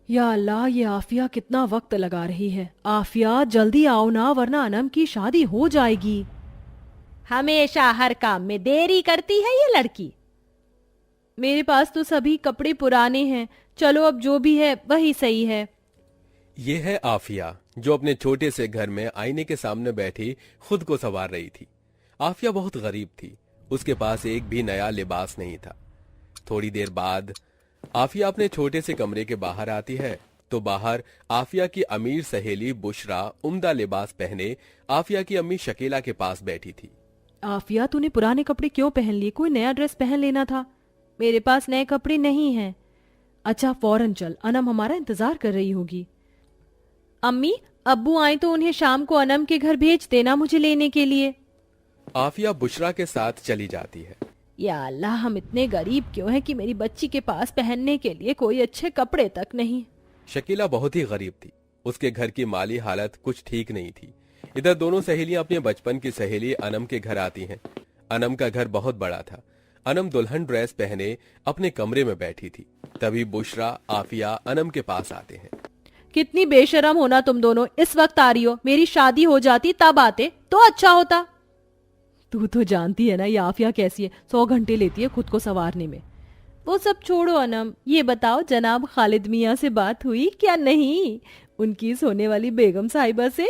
या अल्लाह, ये आफिया कितना वक्त लगा रही है। आफिया जल्दी आओ ना, वरना अनम की शादी हो जाएगी। हमेशा हर काम में देरी करती है ये लड़की। मेरे पास तो सभी कपड़े पुराने हैं। चलो अब जो भी है वही सही है। ये है आफिया, जो अपने छोटे से घर में आईने के सामने बैठी खुद को संवार रही थी। आफिया बहुत गरीब थी, उसके पास एक भी नया लिबास नहीं था। थोड़ी देर बाद आफिया अपने छोटे से कमरे के बाहर आती है तो बाहर आफिया की अमीर सहेली बुशरा उम्दा लिबास पहने आफिया की अम्मी शकीला के पास बैठी थी। आफिया, तूने पुराने कपड़े क्यों पहन लिए? कोई नया ड्रेस पहन लेना था। मेरे पास नए कपड़े नहीं हैं। अच्छा फौरन चल, अनम हमारा इंतजार कर रही होगी। अम्मी, अब्बू आए तो उन्हें शाम को अनम के घर भेज देना मुझे लेने के लिए। आफिया बुशरा के साथ चली जाती है। या अल्लाह, हम इतने गरीब क्यों हैं कि मेरी बच्ची के पास पहनने के लिए कोई अच्छे कपड़े तक नहीं। शकीला बहुत ही गरीब थी, उसके घर की माली हालत कुछ ठीक नहीं थी। इधर दोनों सहेलियां अपने बचपन की सहेली अनम के घर आती हैं। अनम का घर बहुत बड़ा था। अनम दुल्हन ड्रेस पहने अपने कमरे में बैठी थी। तभी बुशरा आफिया अनम के पास आते हैं। कितनी बेशरम होना तुम दोनों, इस वक्त आ रही हो। मेरी शादी हो जाती तब आते तो अच्छा होता। तू तो जानती है ना ये आफिया कैसी है, 100 घंटे लेती है खुद को संवारने में। वो सब छोड़ो अनम, ये बताओ जनाब खालिद मियाँ से बात हुई क्या? नहीं, उनकी इस होने वाली बेगम साहिबा से?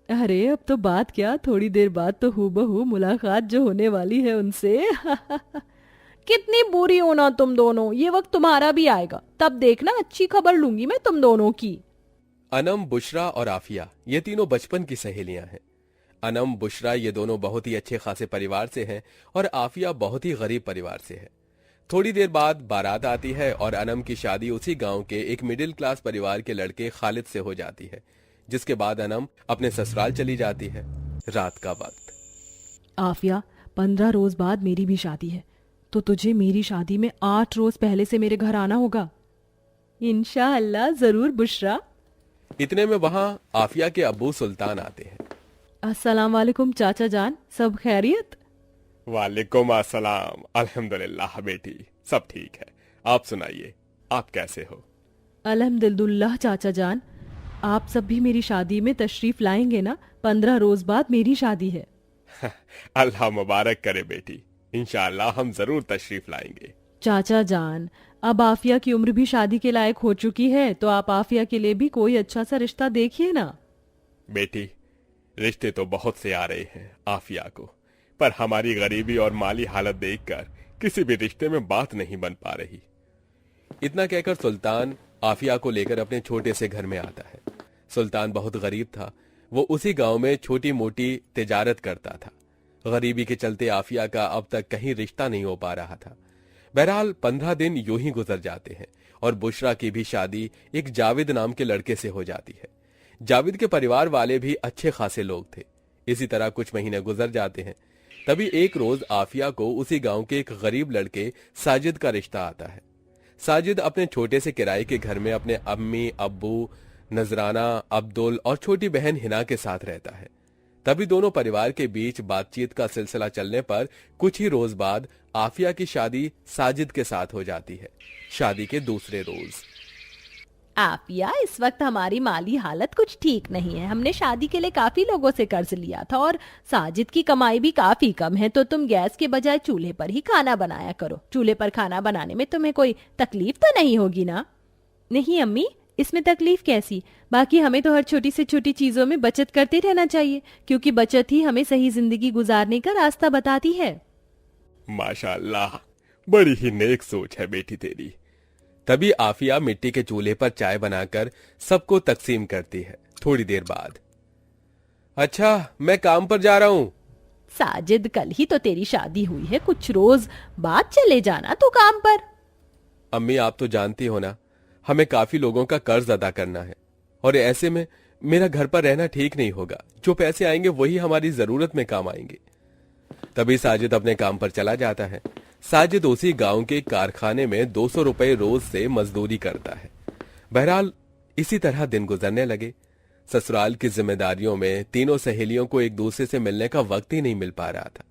अरे अब तो बात क्या, थोड़ी देर बाद तो हूबहू मुलाकात जो होने वाली है उनसे। कितनी बुरी हो ना तुम दोनों, ये वक्त तुम्हारा भी आएगा, तब देखना अच्छी खबर लूंगी मैं तुम दोनों की। अनम, बुशरा और आफिया ये तीनों बचपन की सहेलियां हैं। अनम, बुशरा ये दोनों बहुत ही अच्छे खासे परिवार से हैं और आफिया बहुत ही गरीब परिवार से है। थोड़ी देर बाद बारात आती है और अनम की शादी उसी गांव के एक मिडिल क्लास परिवार के लड़के खालिद से हो जाती है, जिसके बाद अनम अपने ससुराल चली जाती है। रात का वक्त। आफिया, 15 रोज बाद मेरी भी शादी है, तो तुझे मेरी शादी में 8 रोज पहले से मेरे घर आना होगा। इंशाअल्लाह जरूर बुशरा। इतने में वहां आफिया के अब्बू सुल्तान आते हैं। अस्सलाम वालेकुम चाचा जान, सब खैरियत? वालेकुम अस्सलाम। अल्हम्दुलिल्लाह बेटी, सब ठीक है। आप सुनाइए, आप कैसे हो? अल्हम्दुलिल्लाह चाचा जान। आप सब भी मेरी शादी में तशरीफ लाएंगे ना? 15 रोज बाद मेरी शादी है। अल्लाह मुबारक करे बेटी, इंशाअल्लाह हम जरूर तशरीफ लाएंगे। चाचा जान, अब आफिया की उम्र भी शादी के लायक हो चुकी है, तो आप आफिया के लिए भी कोई अच्छा सा रिश्ता देखिए ना। बेटी, रिश्ते तो बहुत से आ रहे हैं आफिया को, पर हमारी गरीबी और माली हालत देखकर किसी भी रिश्ते में बात नहीं बन पा रही। इतना कहकर सुल्तान आफिया को लेकर अपने छोटे से घर में आता है। सुल्तान बहुत गरीब था, वो उसी गांव में छोटी मोटी तिजारत करता था। गरीबी के चलते आफिया का अब तक कहीं रिश्ता नहीं हो पा रहा था। बहरहाल 15 दिन यूं ही गुजर जाते हैं और बुशरा की भी शादी एक जावेद नाम के लड़के से हो जाती है। जावेद के परिवार वाले भी अच्छे खासे लोग थे। इसी तरह कुछ महीने गुजर जाते हैं। तभी एक रोज आफिया को उसी गांव के एक गरीब लड़के साजिद का रिश्ता आता है। साजिद अपने छोटे से किराए के घर में अपने अम्मी, अब्बू, नजराना, अब्दुल और छोटी बहन हिना के साथ रहता है। तभी दोनों परिवार के बीच बातचीत का सिलसिला चलने पर कुछ ही रोज बाद आफिया की शादी साजिद के साथ हो जाती है। शादी के दूसरे रोज। आफिया, इस वक्त हमारी माली हालत कुछ ठीक नहीं है। हमने शादी के लिए काफी लोगों से कर्ज लिया था और साजिद की कमाई भी काफी कम है, तो तुम गैस के बजाय चूल्हे पर ही खाना बनाया करो। चूल्हे पर खाना बनाने में तुम्हें कोई तकलीफ तो नहीं होगी ना? नहीं अम्मी, इसमें तकलीफ कैसी? बाकी हमें तो हर छोटी से छोटी चीजों में बचत करते रहना चाहिए, क्योंकि बचत ही हमें सही जिंदगी गुजारने का रास्ता बताती है। माशाअल्लाह, बड़ी ही नेक सोच है बेटी तेरी। तभी आफिया मिट्टी के चूल्हे पर चाय बनाकर सबको तकसीम करती है। थोड़ी देर बाद, अच्छा मैं काम पर जा रहा हूँ। साजिद, कल ही तो तेरी शादी हुई है, कुछ रोज बाद चले जाना तो काम पर। अम्मी, आप तो जानती हो ना, हमें काफी लोगों का कर्ज अदा करना है और ऐसे में मेरा घर पर रहना ठीक नहीं होगा। जो पैसे आएंगे वही हमारी जरूरत में काम आएंगे। तभी साजिद अपने काम पर चला जाता है। साजिद उसी गांव के कारखाने में 200 रुपए रोज से मजदूरी करता है। बहरहाल इसी तरह दिन गुजरने लगे। ससुराल की जिम्मेदारियों में तीनों सहेलियों को एक दूसरे से मिलने का वक्त ही नहीं मिल पा रहा था।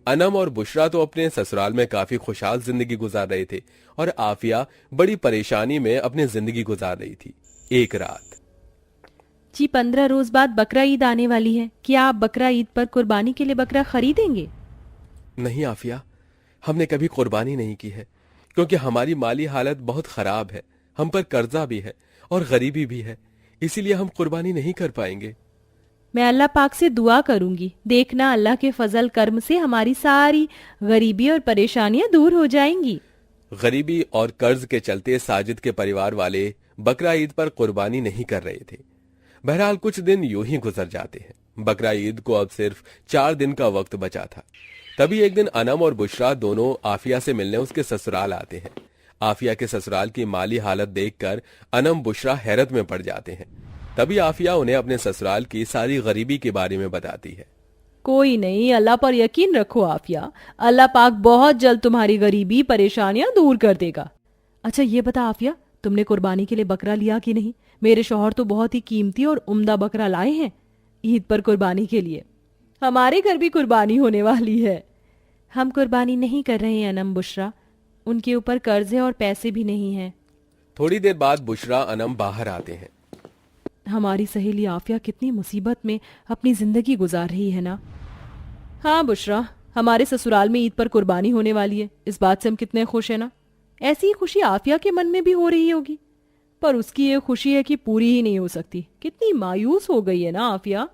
अनम और बुशरा तो अपने ससुराल में काफी खुशहाल जिंदगी गुजार रहे थे और आफिया बड़ी परेशानी में अपनी जिंदगी गुजार रही थी। एक रात। जी 15 रोज बाद बकरा ईद आने वाली है, क्या आप बकरा ईद पर कुर्बानी के लिए बकरा खरीदेंगे? नहीं आफिया, हमने कभी कुर्बानी नहीं की है क्योंकि हमारी माली हालत बहुत खराब है, हम पर कर्जा भी है और गरीबी भी है, इसीलिए हम कुर्बानी नहीं कर पाएंगे। मैं अल्लाह पाक से दुआ करूंगी, देखना अल्लाह के फजल कर्म से हमारी सारी गरीबी और परेशानियां दूर हो जाएंगी। गरीबी और कर्ज के चलते साजिद के परिवार वाले बकरा ईद पर कुर्बानी नहीं कर रहे थे। बहरहाल कुछ दिन यूं ही गुजर जाते हैं। बकरा ईद को अब सिर्फ 4 दिन का वक्त बचा था। तभी एक दिन अनम और बुशरा दोनों आफिया से मिलने उसके ससुराल आते हैं। आफिया के ससुराल की माली हालत देखकर अनम बुशरा हैरत में पड़ जाते हैं। तभी आफिया उन्हें अपने ससुराल की सारी गरीबी के बारे में बताती है। कोई नहीं, अल्लाह पर यकीन रखो आफिया, अल्लाह पाक बहुत जल्द तुम्हारी गरीबी परेशानियां दूर कर देगा। अच्छा ये बता आफिया, तुमने कुर्बानी के लिए बकरा लिया कि नहीं? मेरे शौहर तो बहुत ही कीमती और उम्दा बकरा लाए हैं ईद पर कुर्बानी के लिए। हमारे घर भी कुर्बानी होने वाली है। हम कुर्बानी नहीं कर रहे हैं अनम बुशरा, उनके ऊपर कर्ज है और पैसे भी नहीं है। थोड़ी देर बाद बुशरा अनम बाहर आते हैं। हमारी सहेली आफिया कितनी मुसीबत में अपनी जिंदगी गुजार रही है ना। हाँ बुशरा, हमारे ससुराल में ईद पर कुर्बानी होने वाली है, इस बात से हम कितने खुश है ना। ऐसी ही खुशी आफिया के मन में भी हो रही होगी, पर उसकी ये खुशी है कि पूरी ही नहीं हो सकती। कितनी मायूस हो गई है ना आफिया।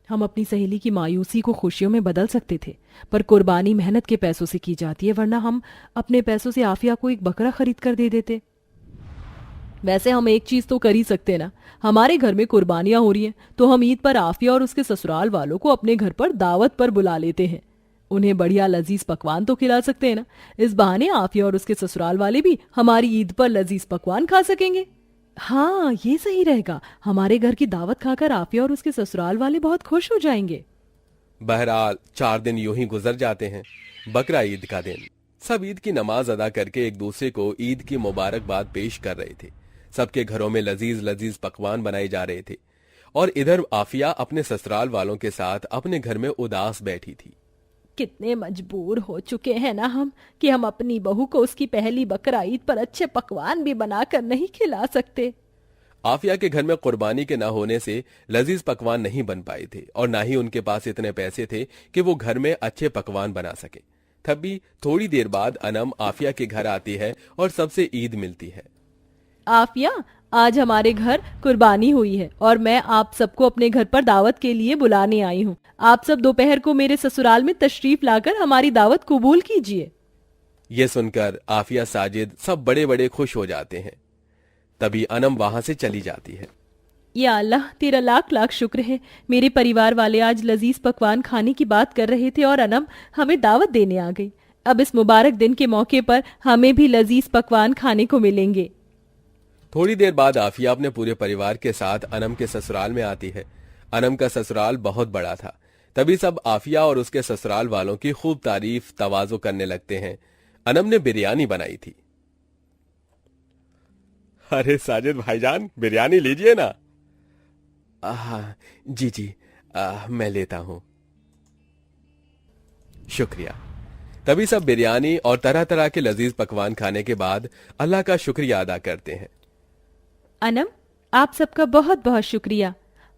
हम अपनी सहेली की मायूसी को खुशियों में बदल सकते थे, पर कुर्बानी मेहनत के पैसों से की जाती है, वरना हम अपने पैसों से आफिया को एक बकरा खरीद कर दे देते। वैसे हम एक चीज तो कर ही सकते ना, हमारे घर में कुर्बानियां हो रही हैं तो हम ईद पर आफिया और उसके ससुराल वालों को अपने घर पर दावत पर बुला लेते हैं। उन्हें बढ़िया लजीज पकवान तो खिला सकते हैं ना। इस बहाने आफिया और उसके ससुराल वाले भी हमारी ईद पर लजीज पकवान खा सकेंगे। हाँ ये सही रहेगा, हमारे घर की दावत खाकर आफिया और उसके ससुराल वाले बहुत खुश हो जाएंगे। बहरहाल 4 दिन यूं ही गुजर जाते हैं। बकरा ईद का दिन। सब ईद की नमाज अदा करके एक दूसरे को ईद की मुबारकबाद पेश कर रहे थे। सबके घरों में लजीज लजीज पकवान बनाए जा रहे थे और इधर आफिया अपने ससुराल वालों के साथ अपने घर में उदास बैठी थी। कितने मजबूर हो चुके हैं ना हम कि हम अपनी बहू को उसकी पहली बकरा ईद पर अच्छे पकवान भी बनाकर नहीं खिला सकते। आफिया के घर में कुर्बानी के न होने से लजीज पकवान नहीं बन पाए थे और ना ही उनके पास इतने पैसे थे कि वो घर में अच्छे पकवान बना सके। तभी थोड़ी देर बाद अनम आफिया के घर आती है और सबसे ईद मिलती है। आफिया, आज हमारे घर कुर्बानी हुई है और मैं आप सबको अपने घर पर दावत के लिए बुलाने आई हूँ। आप सब दोपहर को मेरे ससुराल में तशरीफ लाकर हमारी दावत कबूल कीजिए। ये सुनकर आफिया साजिद सब बड़े बड़े खुश हो जाते हैं। तभी अनम वहां से चली जाती है। या अल्लाह, तेरा लाख लाख शुक्र है, मेरे परिवार वाले आज लजीज पकवान खाने की बात कर रहे थे और अनम हमें दावत देने आ गई। अब इस मुबारक दिन के मौके पर हमें भी लजीज पकवान खाने को मिलेंगे। थोड़ी देर बाद आफिया अपने पूरे परिवार के साथ अनम के ससुराल में आती है। अनम का ससुराल बहुत बड़ा था। तभी सब आफिया और उसके ससुराल वालों की खूब तारीफ तवाज़ो करने लगते हैं। अनम ने बिरयानी बनाई थी। अरे साजिद भाईजान, बिरयानी लीजिए ना। जी जी, मैं लेता हूं, शुक्रिया। तभी सब बिरयानी और तरह तरह के लजीज पकवान खाने के बाद अल्लाह का शुक्रिया अदा करते हैं। अनम, आप सबका बहुत बहुत शुक्रिया।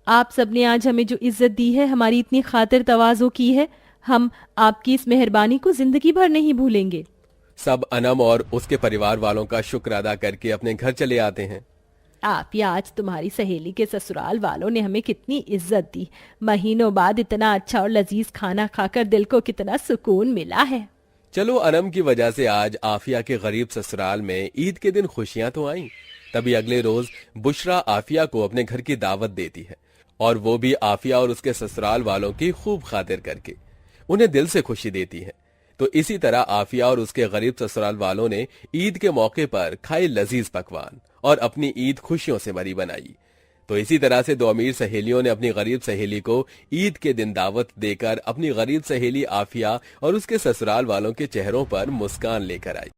आप सबने आज हमें जो इज्जत दी है, हमारी इतनी खातिर तवाज़ो की है, हम आपकी इस मेहरबानी को जिंदगी भर नहीं भूलेंगे। सब अनम और उसके परिवार वालों का शुक्र अदा करके अपने घर चले आते हैं। आफिया, आज तुम्हारी सहेली के ससुराल वालों ने हमें कितनी इज्जत दी। महीनों बाद इतना अच्छा और लजीज खाना खाकर दिल को कितना सुकून मिला है। चलो, अनम की वजह से आज आफिया के गरीब ससुराल में ईद के दिन खुशियां तो आईं। तभी अगले रोज बुशरा आफिया को अपने घर की दावत देती है और वो भी आफिया और उसके ससुराल वालों की खूब खातिर करके उन्हें दिल से खुशी देती है। तो इसी तरह आफिया और उसके गरीब ससुराल वालों ने ईद के मौके पर खाए लजीज पकवान और अपनी ईद खुशियों से भरी बनाई। तो इसी तरह से दो अमीर सहेलियों ने अपनी गरीब सहेली को ईद के दिन दावत देकर अपनी गरीब सहेली आफिया और उसके ससुराल वालों के चेहरों पर मुस्कान लेकर आई।